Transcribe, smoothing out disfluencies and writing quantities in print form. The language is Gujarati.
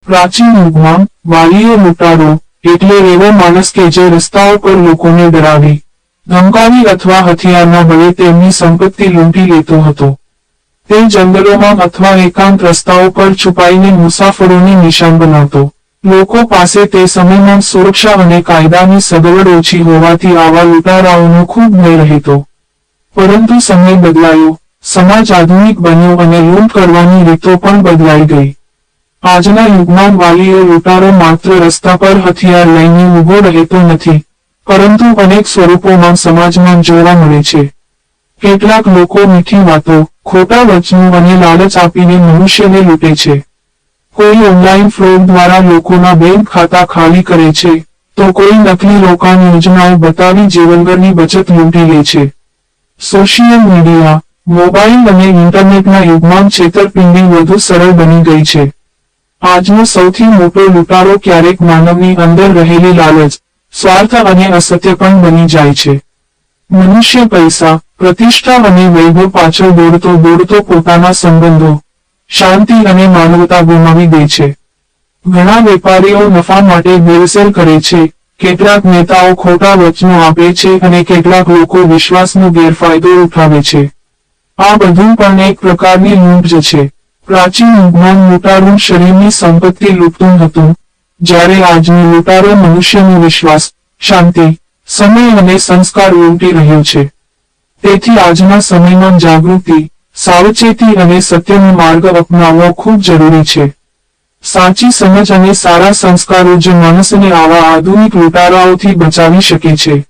પ્રાચીન યુગમાં વાલીઓ લૂંટારો એટલે એવો માણસ કે જે રસ્તાઓ પર લોકોને ડરાવી, ધમકાવી અથવા હથિયારના બળે તેમની સંપત્તિ લૂંટી લેતો હતો. તે જંગલોમાં અથવા એકાંત રસ્તાઓ પર છુપાઈને મુસાફરોને નિશાન બનાવતો. લોકો પાસે તે સમયમાં સુરક્ષા અને કાયદાની સગવડ ઓછી હોવાથી આવા લૂંટારાઓનો ખૂબ ભય રહેતો. પરંતુ સમય બદલાયો, સમાજ આધુનિક બન્યો અને લૂંટ કરવાની રીતો પણ બદલાઈ ગઈ. આજના યુગમાં વાલીઓ લૂંટારો માત્ર રસ્તા પર હથિયાર લઈને ઊભો રહેતો નથી, પરંતુ અનેક સ્વરૂપોમાં સમાજમાં જોવા મળે છે. કેટલાક લોકો મીઠી વાતો, ખોટા વચનો અને લાલચ આપીને મનુષ્યને લૂંટે છે. કોઈ ઓનલાઈન ફ્રોડ દ્વારા લોકોના બેંક ખાતા ખાલી કરે છે, તો કોઈ નકલી રોકાણ યોજનાઓ બતાવી જીવનભરની બચત લૂંટી લે છે. સોશિયલ મીડિયા, મોબાઈલ અને ઇન્ટરનેટના યુગમાં છેતરપિંડી વધુ સરળ બની ગઈ છે. આજનો સૌથી મોટો લૂંટારો ક્યારેક માનવની અંદર રહેલી લાલચ, સ્વાર્થ અને અસત્ય પણ બની જાય છે. મનુષ્ય પૈસા, પ્રતિષ્ઠા અને વૈભવ પાછળ દોડતો પોતાના સંબંધો, શાંતિ અને માનવતા ગુમાવી દે છે. ઘણા વેપારીઓ નફા માટે ભેળસેળ કરે છે, કેટલાક નેતાઓ ખોટા વચનો આપે છે અને કેટલાક લોકો વિશ્વાસનો ગેરફાયદો ઉઠાવે છે. આ બધું પણ એક પ્રકારની લૂંટ જ છે. પ્રાચીન યુગમાં લૂંટારું શરીરની સંપત્તિ લૂંટતું હતું, જ્યારે આજનો લૂંટારો મનુષ્યનો વિશ્વાસ, શાંતિ, સમય અને સંસ્કાર લૂંટી રહ્યો છે. તેથી આજના સમયમાં જાગૃતિ, સાવચેતી અને સત્યનો માર્ગ અપનાવવો ખૂબ જરૂરી છે. સાચી સમજ અને સારા સંસ્કારો જ માણસને આવા આધુનિક લૂંટારાઓથી બચાવી શકે છે.